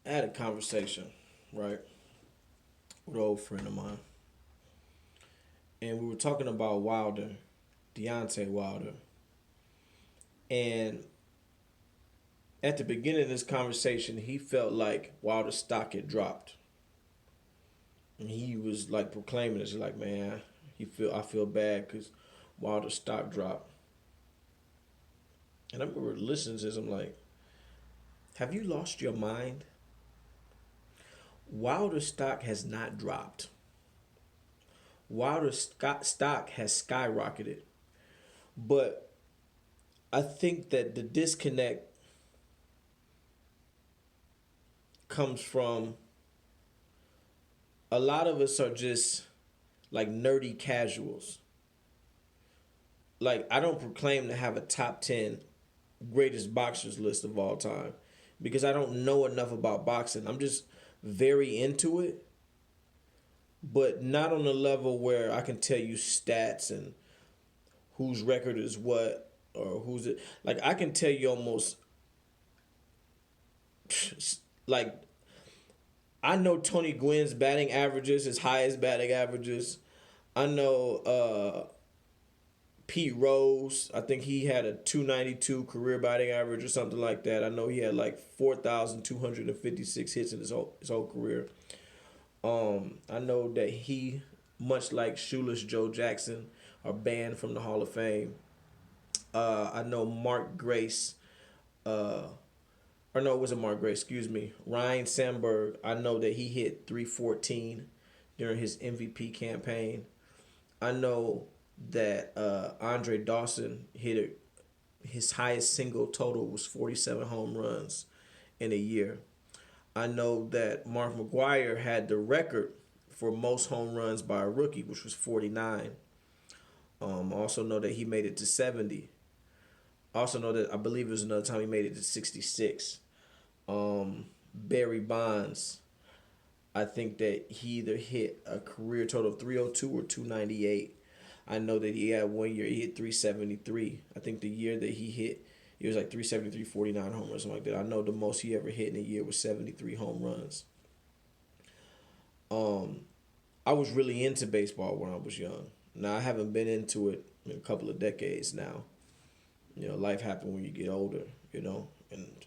I had a conversation, right, with an old friend of mine, and we were talking about Wilder, Deontay Wilder, and at the beginning of this conversation, he felt like Wilder's stock had dropped, and he was like proclaiming this, like, man, I feel bad because Wilder's stock dropped, and I remember listening to this, I'm like, have you lost your mind? Wilder's stock has not dropped. Stock has skyrocketed. But I think that the disconnect comes from a lot of us are just like nerdy casuals. Like, I don't proclaim to have a top 10 greatest boxers list of all time because I don't know enough about boxing. I'm just very into it, but not on a level where I can tell you stats and whose record is what or who's it. Like, I can tell you almost like I know Tony Gwynn's batting averages, his highest batting averages. I know Pete Rose. I think he had a 292 career batting average or something like that. I know he had like 4,256 hits in his whole career. I know that he, much like Shoeless Joe Jackson, are banned from the Hall of Fame. I know Mark Grace, or no, it wasn't Mark Grace, excuse me. Ryan Sandberg, I know that he hit 314 during his MVP campaign. I know that Andre Dawson his highest single total was 47 home runs in a year. I know that Mark McGwire had the record for most home runs by a rookie, which was 49. I also know that he made it to 70. I also know that I believe it was another time he made it to 66. Barry Bonds, I think that he either hit a career total of 302 or 298. I know that he had one year he hit 373. I think the year that he hit, it was like 373, 49 home runs, something like that. I know the most he ever hit in a year was 73 home runs. Um, I was really into baseball when I was young. Now I haven't been into it in a couple of decades now. Life happens when you get older, and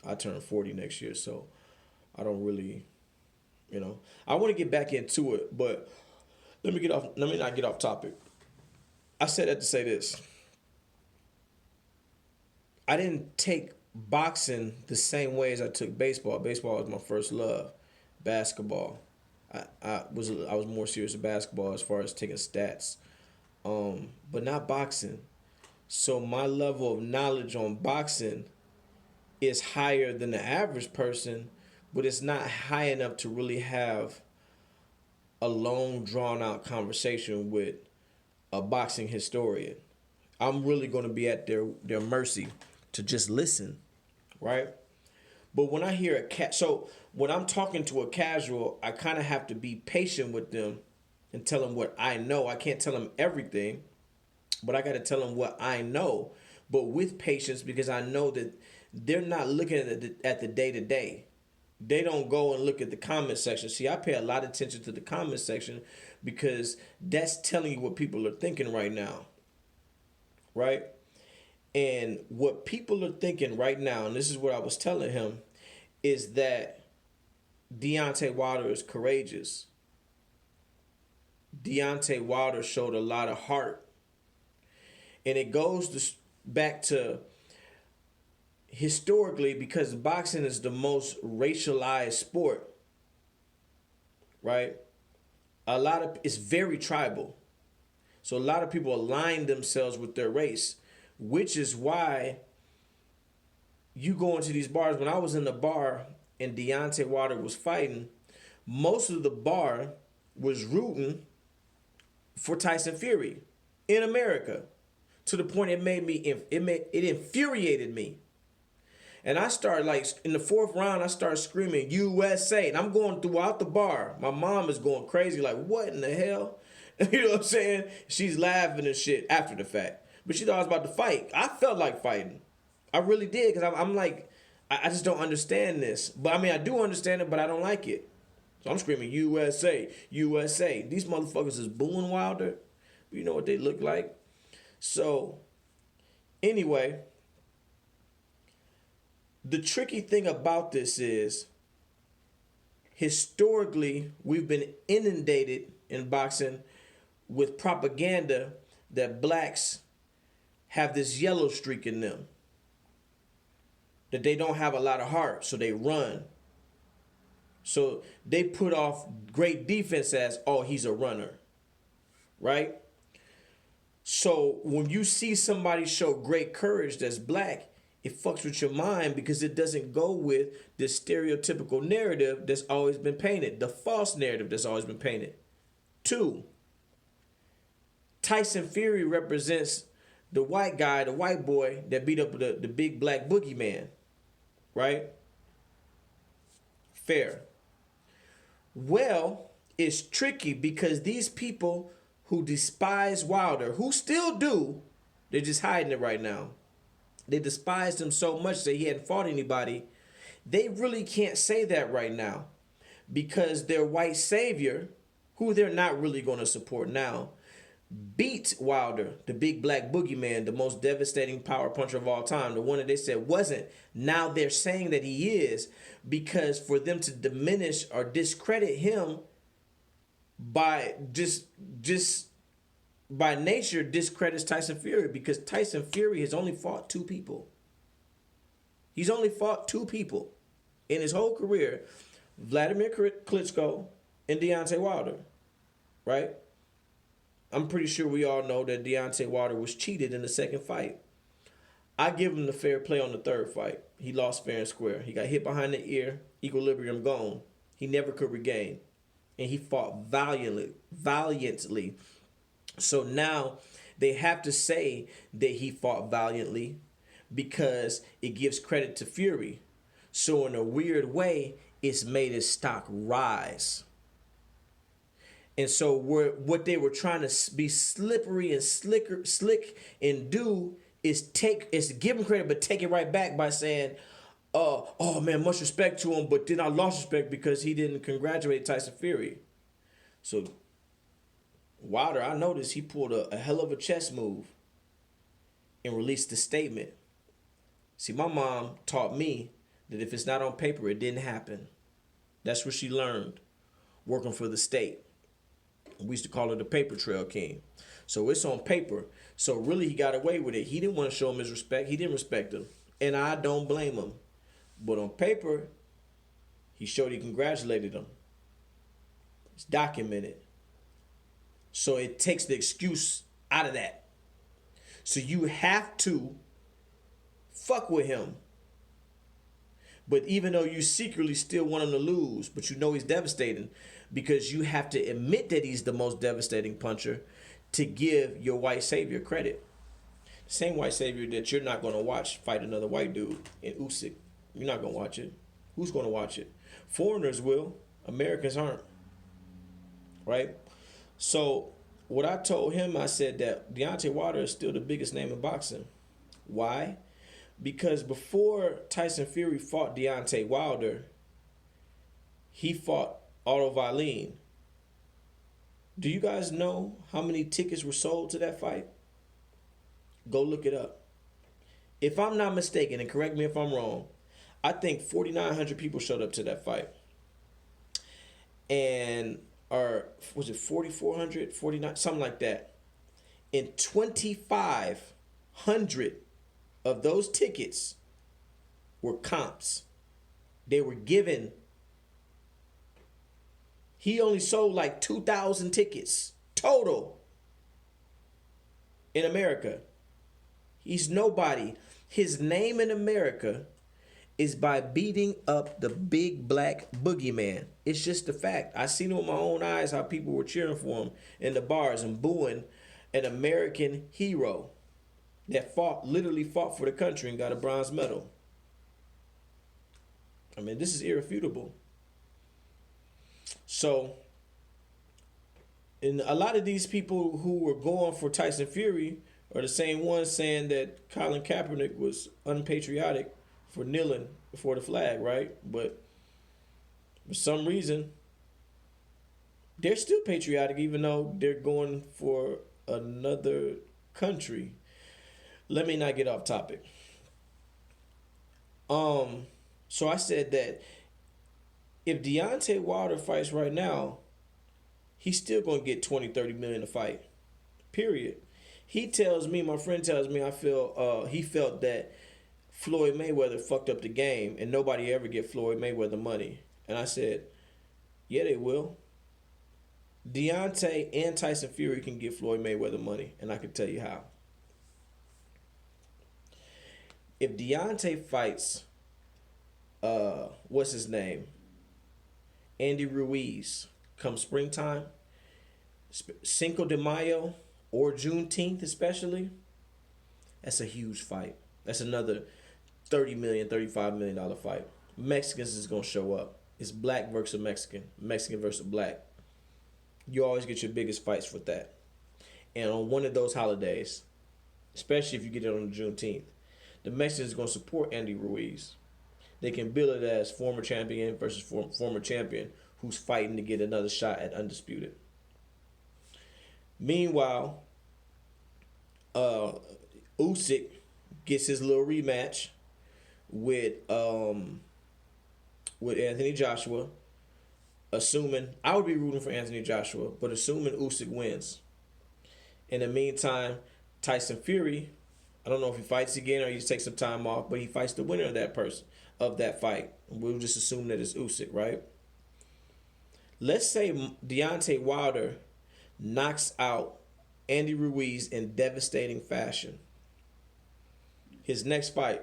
I turn 40 next year, so I don't really. I want to get back into it, but let me not get off topic. I said that to say this. I didn't take boxing the same way as I took baseball. Baseball was my first love. Basketball. I was more serious with basketball as far as taking stats. But not boxing. So my level of knowledge on boxing is higher than the average person, but it's not high enough to really have a long drawn out conversation with a boxing historian. I'm really going to be at their mercy to just listen, right? But when I hear so when I'm talking to a casual, I kind of have to be patient with them and tell them what I know. I can't tell them everything, but I got to tell them what I know, but with patience because I know that they're not looking at the day to day. They don't go and look at the comment section. See, I pay a lot of attention to the comment section because that's telling you what people are thinking right now, right? And what people are thinking right now, and this is what I was telling him, is that Deontay Wilder is courageous. Deontay Wilder showed a lot of heart. And it goes back to historically because boxing is the most racialized sport, right? It's very tribal. So a lot of people align themselves with their race, which is why you go into these bars. When I was in the bar and Deontay Wilder was fighting, most of the bar was rooting for Tyson Fury in America to the point it infuriated me. And I started like in the fourth round, I started screaming USA, and I'm going throughout the bar. My mom is going crazy, like what in the hell? You know what I'm saying? She's laughing and shit after the fact, but she thought I was about to fight. I felt like fighting, I really did, because I'm like, I just don't understand this. But I mean, I do understand it, but I don't like it. So I'm screaming USA, USA. These motherfuckers is booing Wilder. You know what they look like. So anyway, the tricky thing about this is historically we've been inundated in boxing with propaganda that blacks have this yellow streak in them, that they don't have a lot of heart, so they run. So they put off great defense as, oh, he's a runner, right? So when you see somebody show great courage that's black, it fucks with your mind because it doesn't go with this stereotypical narrative that's always been painted, the false narrative that's always been painted. 2, Tyson Fury represents the white guy, the white boy that beat up the big black boogeyman, right? Fair. Well, it's tricky because these people who despise Wilder, who still do, they're just hiding it right now. They despised him so much that he hadn't fought anybody. They really can't say that right now because their white savior, who they're not really going to support now, beat Wilder, the big black boogeyman, the most devastating power puncher of all time, the one that they said wasn't. Now they're saying that he is, because for them to diminish or discredit him by just by nature discredits Tyson Fury, because Tyson Fury has only fought 2 people. He's only fought 2 people in his whole career, Vladimir Klitschko and Deontay Wilder, right? I'm pretty sure we all know that Deontay Wilder was cheated in the second fight. I give him the fair play on the third fight. He lost fair and square. He got hit behind the ear, equilibrium gone. He never could regain. And he fought valiantly. So now they have to say that he fought valiantly because it gives credit to Fury. So in a weird way, it's made his stock rise. And so what they were trying to be slippery and slick and do is give him credit, but take it right back by saying, oh man, much respect to him, but then I lost respect because he didn't congratulate Tyson Fury. So Wilder, I noticed he pulled a hell of a chess move and released a statement. See, my mom taught me that if it's not on paper, it didn't happen. That's what she learned working for the state. We used to call her the paper trail king. So it's on paper. So really he got away with it. He didn't want to show him his respect. He didn't respect him. And I don't blame him. But on paper, he showed he congratulated him. It's documented. So it takes the excuse out of that. So you have to fuck with him. But even though you secretly still want him to lose, but you know he's devastating, because you have to admit that he's the most devastating puncher to give your white savior credit. The same white savior that you're not going to watch fight another white dude in Usyk. You're not going to watch it. Who's going to watch it? Foreigners will. Americans aren't. Right? So what I told him, I said that Deontay Wilder is still the biggest name in boxing. Why? Because before Tyson Fury fought Deontay Wilder, he fought Otto Wallin. Do you guys know how many tickets were sold to that fight? Go look it up. If I'm not mistaken, and correct me if I'm wrong, I think 4,900 people showed up to that fight. And, or was it 4,400, 49, something like that. And 2,500 of those tickets were comps. They were given. He only sold like 2,000 tickets total in America. He's nobody. His name in America is by beating up the big black boogeyman. It's just a fact. I seen it with my own eyes how people were cheering for him in the bars and booing an American hero that literally fought for the country and got a bronze medal. I mean, this is irrefutable. So, and a lot of these people who were going for Tyson Fury are the same ones saying that Colin Kaepernick was unpatriotic for kneeling before the flag, right? But for some reason, they're still patriotic, even though they're going for another country. Let me not get off topic. So I said that if Deontay Wilder fights right now, he's still gonna get 20, 30 million to fight. Period. He tells me, my friend tells me, I feel he felt that Floyd Mayweather fucked up the game and nobody ever get Floyd Mayweather money. And I said, yeah, they will. Deontay and Tyson Fury can get Floyd Mayweather money, and I can tell you how. If Deontay fights, what's his name? Andy Ruiz, come springtime, Cinco de Mayo or Juneteenth especially, that's a huge fight. That's another $30 million, $35 million fight. Mexicans is going to show up. It's black versus Mexican, Mexican versus black. You always get your biggest fights for that. And on one of those holidays, especially if you get it on the Juneteenth, the Mexicans are going to support Andy Ruiz. They can bill it as former champion versus former champion who's fighting to get another shot at undisputed. Meanwhile, Usyk gets his little rematch with Anthony Joshua. Assuming I would be rooting for Anthony Joshua, but assuming Usyk wins. In the meantime, Tyson Fury, I don't know if he fights again or he just takes some time off, but he fights the winner of that fight. We'll just assume that it's Usyk, right? Let's say Deontay Wilder knocks out Andy Ruiz in devastating fashion. His next fight,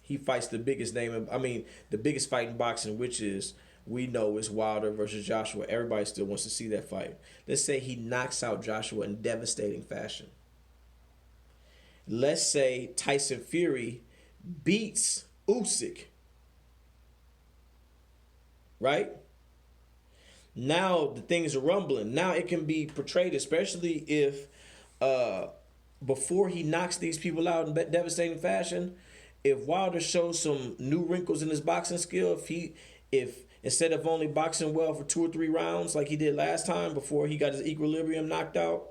he fights the biggest the biggest fight in boxing, which is, we know, is Wilder versus Joshua. Everybody still wants to see that fight. Let's say he knocks out Joshua in devastating fashion. Let's say Tyson Fury beats Usyk. Right? Now the things are rumbling. Now it can be portrayed, especially if before he knocks these people out in devastating fashion, if Wilder shows some new wrinkles in his boxing skill, if instead of only boxing well for 2 or 3 rounds like he did last time before he got his equilibrium knocked out,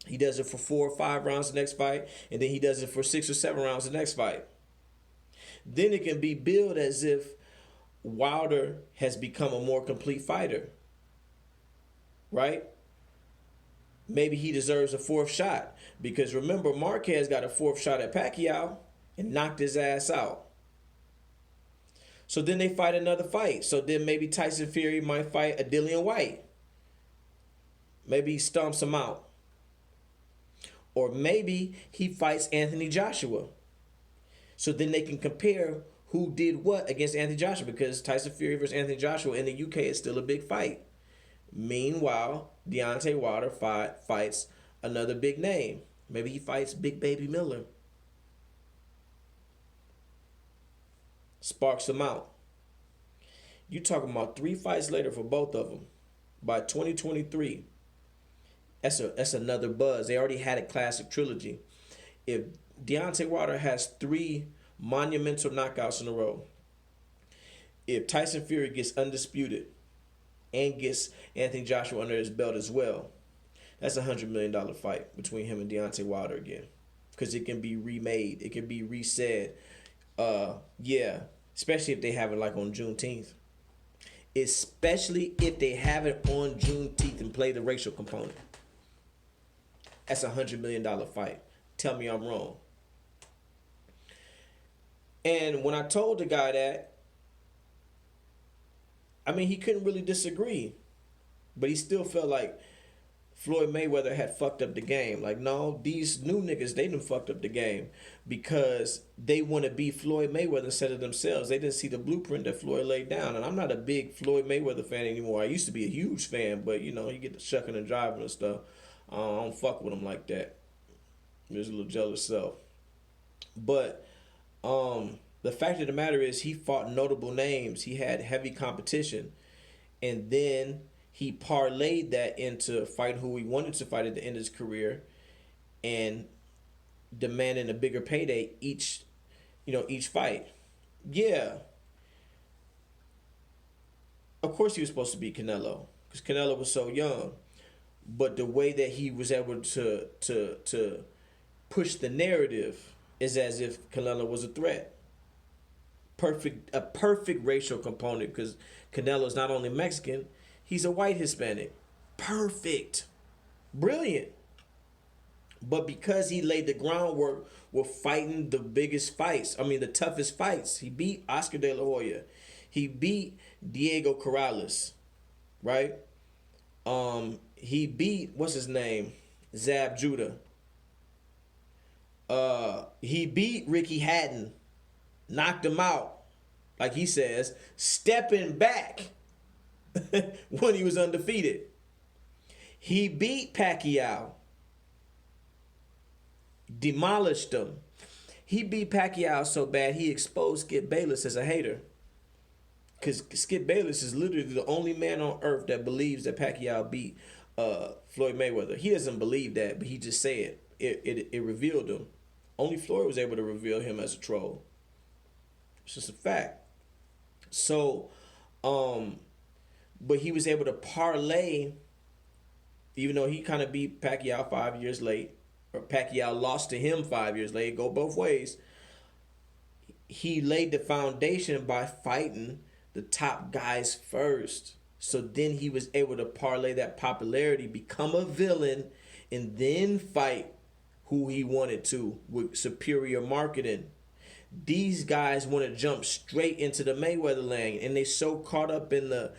he does it for 4 or 5 rounds the next fight, and then he does it for 6 or 7 rounds the next fight. Then it can be billed as if Wilder has become a more complete fighter. Right? Maybe he deserves a 4th shot. Because remember, Marquez got a 4th shot at Pacquiao and knocked his ass out. So then they fight another fight. So then maybe Tyson Fury might fight a Dillian White. Maybe he stomps him out. Or maybe he fights Anthony Joshua. So then they can compare who did what against Anthony Joshua, because Tyson Fury versus Anthony Joshua in the UK is still a big fight. Meanwhile, Deontay Wilder fights another big name. Maybe he fights Big Baby Miller. Sparks them out. You talking about 3 fights later for both of them. By 2023, that's another buzz. They already had a classic trilogy. If Deontay Wilder has 3 monumental knockouts in a row, if Tyson Fury gets undisputed and gets Anthony Joshua under his belt as well, that's a $100 million fight between him and Deontay Wilder again. Because it can be remade. It can be resaid. Yeah, especially if they have it like on Juneteenth. Especially if they have it on Juneteenth and play the racial component. That's a $100 million fight. Tell me I'm wrong. And when I told the guy that, he couldn't really disagree. But he still felt like Floyd Mayweather had fucked up the game. Like, no, these new niggas, they done fucked up the game because they want to be Floyd Mayweather instead of themselves. They didn't see the blueprint that Floyd laid down. And I'm not a big Floyd Mayweather fan anymore. I used to be a huge fan, but, you get the shucking and driving and stuff. I don't fuck with him like that. There's a little jealous self. But the fact of the matter is he fought notable names. He had heavy competition. And then he parlayed that into fighting who he wanted to fight at the end of his career and demanding a bigger payday each each fight. Yeah, of course he was supposed to beat Canelo because Canelo was so young, but the way that he was able to push the narrative is as if Canelo was a threat. A perfect racial component because Canelo is not only Mexican, he's a white Hispanic. Perfect. Brilliant. But because he laid the groundwork with fighting the biggest fights, the toughest fights, he beat Oscar De La Hoya. He beat Diego Corrales, right? He beat, what's his name? Zab Judah. He beat Ricky Hatton, knocked him out, like he says, stepping back when he was undefeated. He beat Pacquiao, demolished him. He beat Pacquiao so bad he exposed Skip Bayless as a hater. Because Skip Bayless is literally the only man on earth that believes that Pacquiao beat Floyd Mayweather. He doesn't believe that, but he just said it revealed him. Only Floyd was able to reveal him as a troll. It's just a fact. So, but he was able to parlay, even though he kind of beat Pacquiao 5 years late, or Pacquiao lost to him 5 years late, go both ways. He laid the foundation by fighting the top guys first. So then he was able to parlay that popularity, become a villain, and then fight who he wanted to with superior marketing. These guys want to jump straight into the Mayweather lane, and they so caught up in the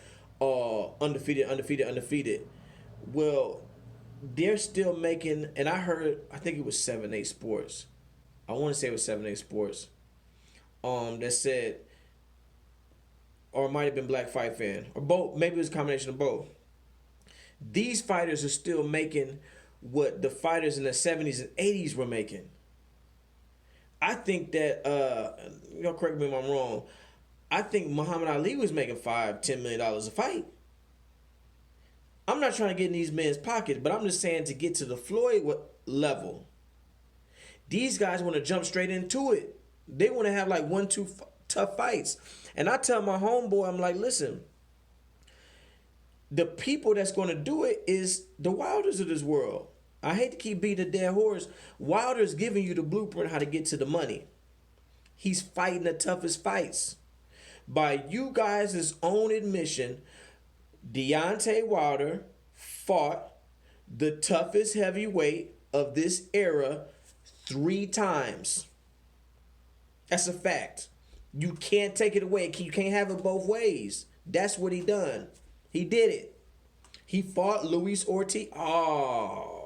undefeated. Well, they're still making, and I think it was 7-8 Sports. I want to say it was 7-8 Sports. That said, or it might have been Black Fight Fan, or both. Maybe it was a combination of both. These fighters are still making what the fighters in the 70s and 80s were making. I think that, correct me if I'm wrong, I think Muhammad Ali was making $5-10 million a fight. I'm not trying to get in these men's pockets, but I'm just saying to get to the Floyd level, these guys want to jump straight into it. They want to have like 1-2 tough fights. And I tell my homeboy, I'm like, listen, the people that's going to do it is the Wilders of this world. I hate to keep beating a dead horse. Wilder's giving you the blueprint how to get to the money. He's fighting the toughest fights. By you guys' own admission, Deontay Wilder fought the toughest heavyweight of this era 3 times. That's a fact. You can't take it away. You can't have it both ways. That's what he done. He did it. He fought Luis Ortiz. Oh.